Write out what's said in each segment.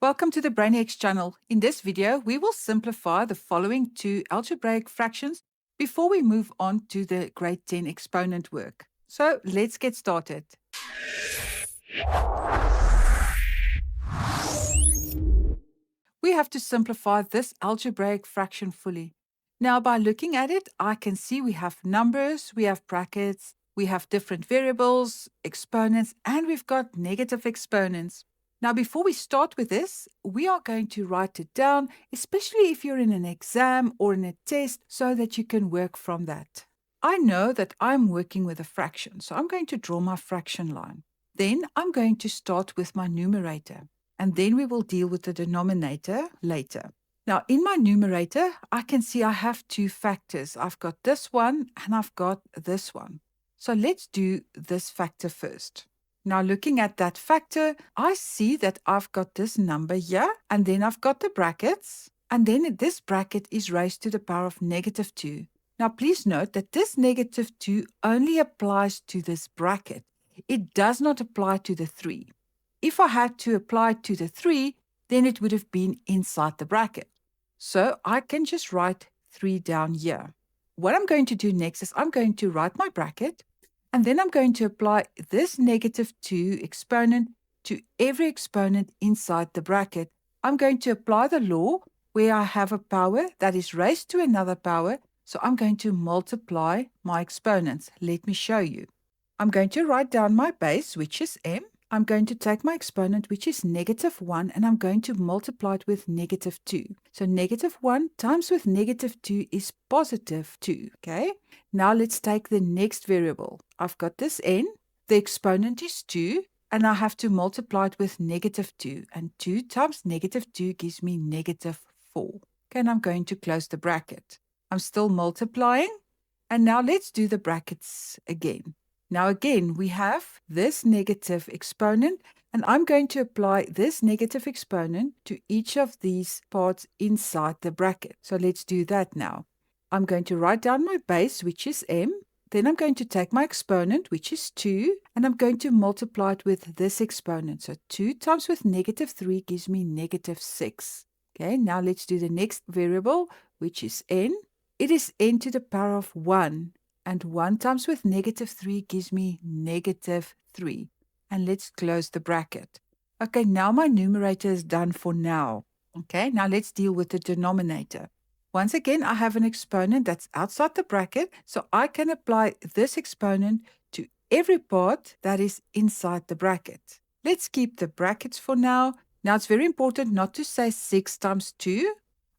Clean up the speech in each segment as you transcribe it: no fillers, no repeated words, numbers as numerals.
Welcome to the BrainX channel. In this video, we will simplify the following two algebraic fractions before we move on to the grade 10 exponent work. So let's get started. We have to simplify this algebraic fraction fully. Now, by looking at it, I can see we have numbers, we have brackets, we have different variables, exponents, and we've got negative exponents. Now, before we start with this, we are going to write it down, especially if you're in an exam or in a test, so that you can work from that. I know that I'm working with a fraction, so I'm going to draw my fraction line. Then I'm going to start with my numerator, and then we will deal with the denominator later. Now, in my numerator, I can see I have two factors. I've got this one and I've got this one. So let's do this factor first. Now, looking at that factor, I see that I've got this number here, and then I've got the brackets, and then this bracket is raised to the power of negative 2. Now, please note that this negative 2 only applies to this bracket. It does not apply to the 3. If I had to apply it to the 3, then it would have been inside the bracket. So I can just write 3 down here. What I'm going to do next is I'm going to write my bracket, and then I'm going to apply this negative 2 exponent to every exponent inside the bracket. I'm going to apply the law where I have a power that is raised to another power. So I'm going to multiply my exponents. Let me show you. I'm going to write down my base, which is m. I'm going to take my exponent, which is negative 1, and I'm going to multiply it with negative 2. So negative 1 times with negative 2 is positive 2, okay? Now let's take the next variable. I've got this n, the exponent is 2, and I have to multiply it with negative 2. And 2 times negative 2 gives me negative 4. Okay, and I'm going to close the bracket. I'm still multiplying, and now let's do the brackets again. Now again, we have this negative exponent, and I'm going to apply this negative exponent to each of these parts inside the bracket. So let's do that now. I'm going to write down my base, which is m. Then I'm going to take my exponent, which is 2, and I'm going to multiply it with this exponent. So 2 times with negative 3 gives me negative 6. Okay, now let's do the next variable, which is n. It is n to the power of 1. And 1 times with negative 3 gives me negative 3. And let's close the bracket. Okay, now my numerator is done for now. Okay, now let's deal with the denominator. Once again, I have an exponent that's outside the bracket, so I can apply this exponent to every part that is inside the bracket. Let's keep the brackets for now. Now, it's very important not to say 6 times 2.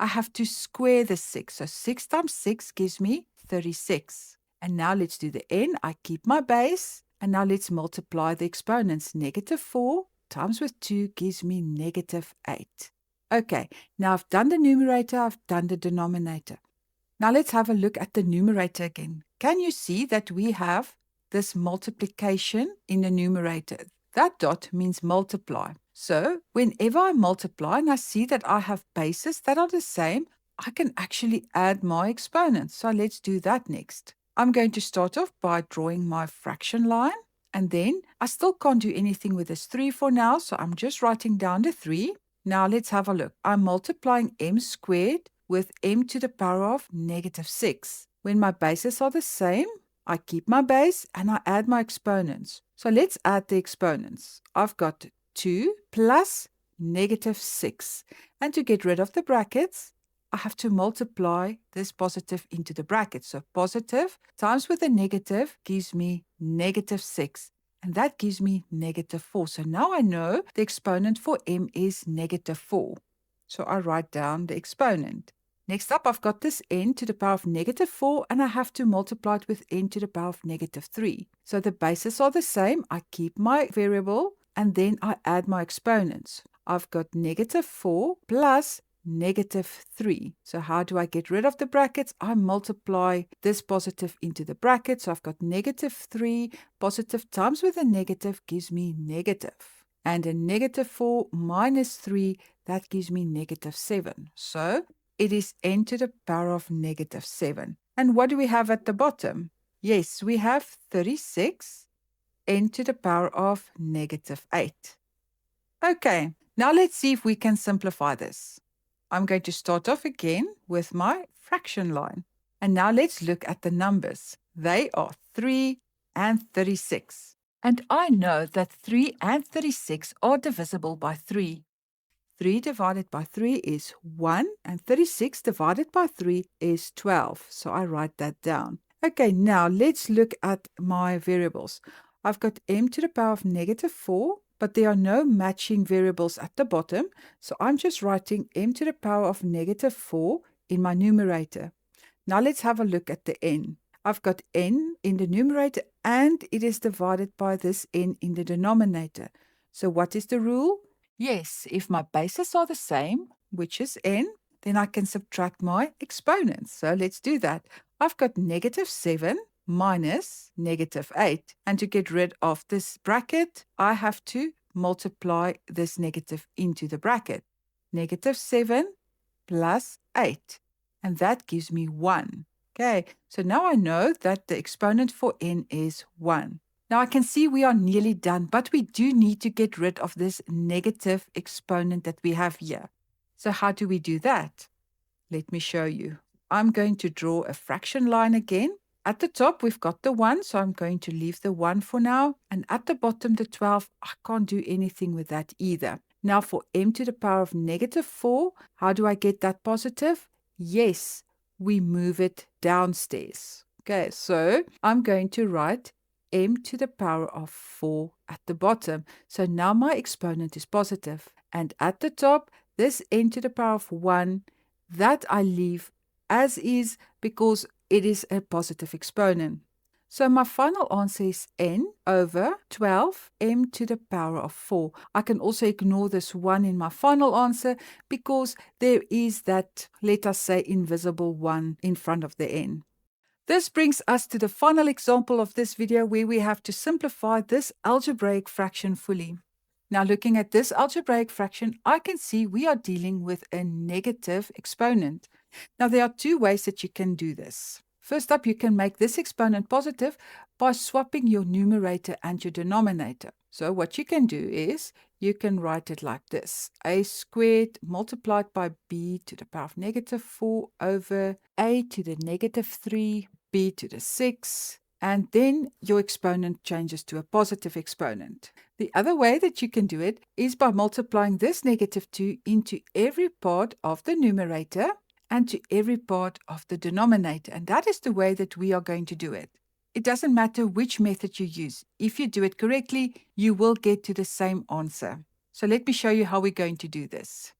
I have to square the 6. So 6 times 6 gives me 36. And now let's do the n. I keep my base. And now let's multiply the exponents. Negative 4 times with 2 gives me negative 8. Okay, now I've done the numerator, I've done the denominator. Now let's have a look at the numerator again. Can you see that we have this multiplication in the numerator? That dot means multiply. So whenever I multiply and I see that I have bases that are the same, I can actually add my exponents. So let's do that next. I'm going to start off by drawing my fraction line, and then I still can't do anything with this 3 for now, so I'm just writing down the 3. Now let's have a look. I'm multiplying m squared with m to the power of negative 6. When my bases are the same, I keep my base and I add my exponents. So let's add the exponents. I've got 2 plus negative 6. And to get rid of the brackets, I have to multiply this positive into the bracket. So positive times with a negative gives me negative 6. And that gives me negative 4. So now I know the exponent for m is negative 4. So I write down the exponent. Next up, I've got this n to the power of negative 4, and I have to multiply it with n to the power of negative 3. So the bases are the same. I keep my variable, and then I add my exponents. I've got negative 4 plus negative 3. So how do I get rid of the brackets? I multiply this positive into the bracket. So I've got negative 3. Positive times with a negative gives me negative. And a negative 4 minus 3, that gives me negative 7. So it is n to the power of negative 7. And what do we have at the bottom? Yes, we have 36, n to the power of negative 8. Okay. Now let's see if we can simplify this. I'm going to start off again with my fraction line. And now let's look at the numbers. They are 3 and 36. And I know that 3 and 36 are divisible by 3. 3 divided by 3 is 1, and 36 divided by 3 is 12. So I write that down. Okay, now let's look at my variables. I've got m to the power of negative 4, but there are no matching variables at the bottom, so I'm just writing m to the power of negative 4 in my numerator. Now let's have a look at the n. I've got n in the numerator, and it is divided by this n in the denominator. So what is the rule? Yes, if my bases are the same, which is n, then I can subtract my exponents. So let's do that. I've got negative 7 minus negative 8. And to get rid of this bracket, I have to multiply this negative into the bracket. Negative 7 plus 8. And that gives me 1. Okay, so now I know that the exponent for n is 1. Now I can see we are nearly done, but we do need to get rid of this negative exponent that we have here. So how do we do that? Let me show you. I'm going to draw a fraction line again. At the top, we've got the 1, so I'm going to leave the 1 for now. And at the bottom, the 12, I can't do anything with that either. Now for m to the power of negative 4, how do I get that positive? Yes, we move it downstairs. Okay, so I'm going to write m to the power of 4 at the bottom. So now my exponent is positive. And at the top, this n to the power of 1, that I leave as is because it is a positive exponent. So my final answer is n over 12 m to the power of 4. I can also ignore this 1 in my final answer because there is that, let us say, invisible 1 in front of the n. This brings us to the final example of this video where we have to simplify this algebraic fraction fully. Now looking at this algebraic fraction, I can see we are dealing with a negative exponent. Now there are two ways that you can do this. First up, you can make this exponent positive by swapping your numerator and your denominator. So what you can do is you can write it like this: a squared multiplied by b to the power of negative 4 over a to the negative 3, b to the 6, and then your exponent changes to a positive exponent. The other way that you can do it is by multiplying this negative 2 into every part of the numerator and to every part of the denominator. And that is the way that we are going to do it. It doesn't matter which method you use. If you do it correctly, you will get to the same answer. So let me show you how we're going to do this.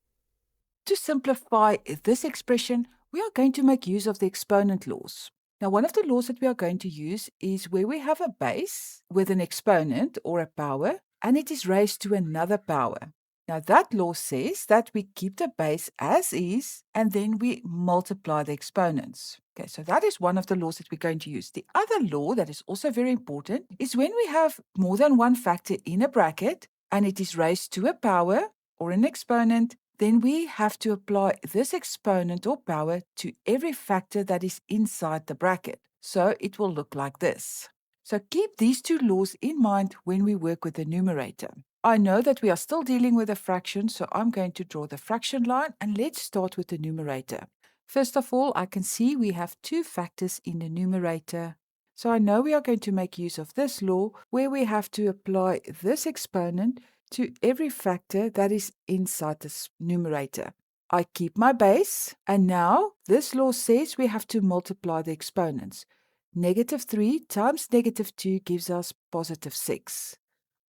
To simplify this expression, we are going to make use of the exponent laws. Now, one of the laws that we are going to use is where we have a base with an exponent or a power, and it is raised to another power. Now, that law says that we keep the base as is, and then we multiply the exponents. Okay, so that is one of the laws that we're going to use. The other law that is also very important is when we have more than one factor in a bracket, and it is raised to a power or an exponent, then we have to apply this exponent or power to every factor that is inside the bracket. So it will look like this. So keep these two laws in mind when we work with the numerator. I know that we are still dealing with a fraction, so I'm going to draw the fraction line, and let's start with the numerator. First of all, I can see we have two factors in the numerator. So I know we are going to make use of this law where we have to apply this exponent to every factor that is inside this numerator. I keep my base, and now this law says we have to multiply the exponents. Negative 3 times negative 2 gives us positive 6.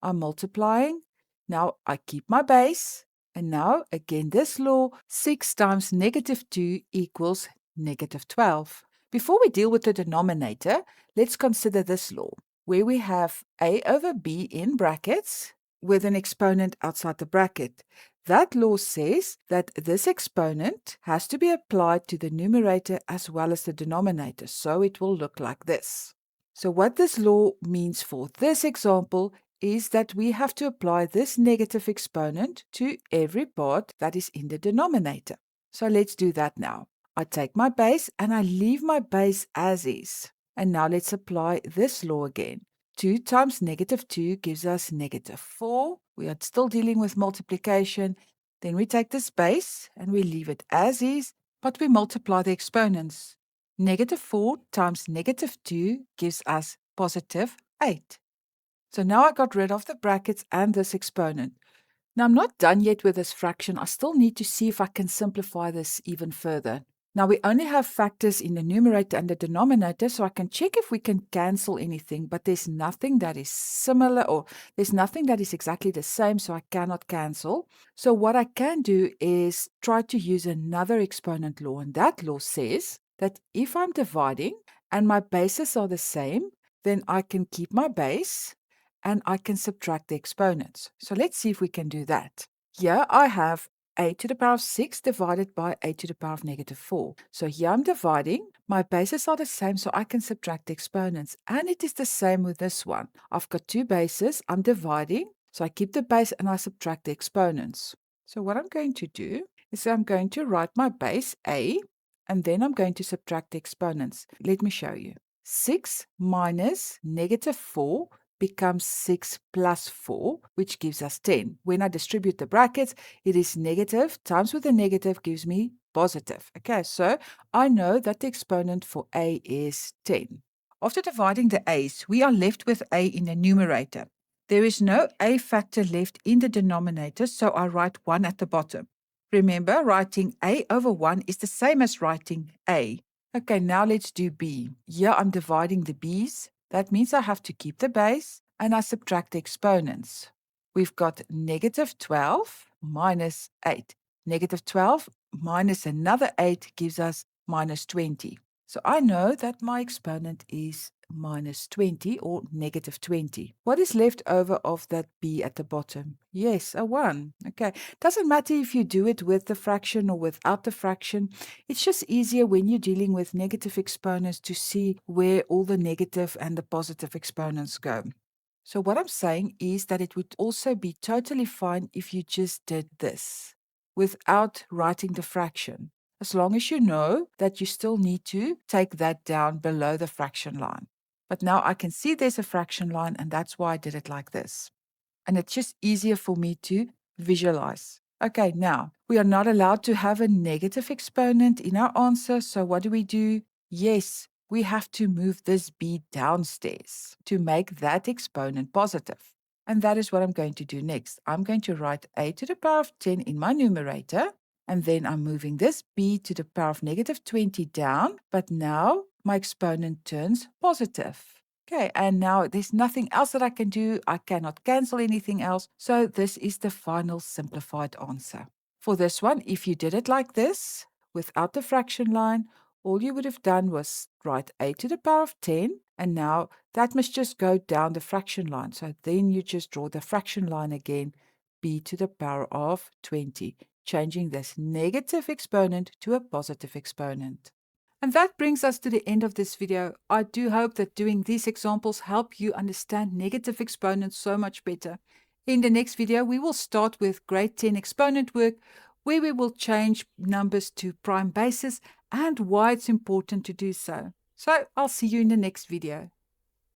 I'm multiplying. Now I keep my base, and now again this law, 6 times negative 2 equals negative 12. Before we deal with the denominator, let's consider this law, where we have a over b in brackets with an exponent outside the bracket. That law says that this exponent has to be applied to the numerator as well as the denominator, so it will look like this. So what this law means for this example is that we have to apply this negative exponent to every part that is in the denominator. So let's do that now. I take my base and I leave my base as is. And now let's apply this law again. 2 times negative 2 gives us negative 4. We are still dealing with multiplication. Then we take this base and we leave it as is, but we multiply the exponents. Negative 4 times negative 2 gives us positive 8. So now I got rid of the brackets and this exponent. Now I'm not done yet with this fraction. I still need to see if I can simplify this even further. Now we only have factors in the numerator and the denominator, so I can check if we can cancel anything, but there's nothing that is similar, or there's nothing that is exactly the same, so I cannot cancel. So what I can do is try to use another exponent law, and that law says that if I'm dividing and my bases are the same, then I can keep my base and I can subtract the exponents. So let's see if we can do that. Here I have a to the power of 6 divided by a to the power of negative 4. So here I'm dividing. My bases are the same, so I can subtract the exponents. And it is the same with this one. I've got two bases. I'm dividing, so I keep the base and I subtract the exponents. So what I'm going to do is I'm going to write my base a, and then I'm going to subtract the exponents. Let me show you. 6 minus negative 4 becomes 6 plus 4, which gives us 10. When I distribute the brackets, it is negative times with a negative gives me positive. Okay, so I know that the exponent for a is 10. After dividing the a's, we are left with a in the numerator. There is no a factor left in the denominator, so I write 1 at the bottom. Remember, writing a over 1 is the same as writing a. Okay, now let's do b. Here I'm dividing the b's. That means I have to keep the base and I subtract the exponents. We've got negative 12 minus 8. Negative 12 minus another 8 gives us minus 20. So I know that my exponent is minus 20 or negative 20. What is left over of that b at the bottom? Yes, a 1. Okay, doesn't matter if you do it with the fraction or without the fraction. It's just easier when you're dealing with negative exponents to see where all the negative and the positive exponents go. So what I'm saying is that it would also be totally fine if you just did this without writing the fraction, as long as you know that you still need to take that down below the fraction line. But now I can see there's a fraction line, and that's why I did it like this. And it's just easier for me to visualize. Okay, now we are not allowed to have a negative exponent in our answer, so what do? Yes, we have to move this b downstairs to make that exponent positive. And that is what I'm going to do next. I'm going to write a to the power of 10 in my numerator, and then I'm moving this b to the power of negative 20 down, but now my exponent turns positive. Okay, and now there's nothing else that I can do. I cannot cancel anything else. So this is the final simplified answer. For this one, if you did it like this, without the fraction line, all you would have done was write a to the power of 10, and now that must just go down the fraction line. So then you just draw the fraction line again, b to the power of 20, changing this negative exponent to a positive exponent. And that brings us to the end of this video. I do hope that doing these examples help you understand negative exponents so much better. In the next video, we will start with grade 10 exponent work, where we will change numbers to prime bases and why it's important to do so. So I'll see you in the next video.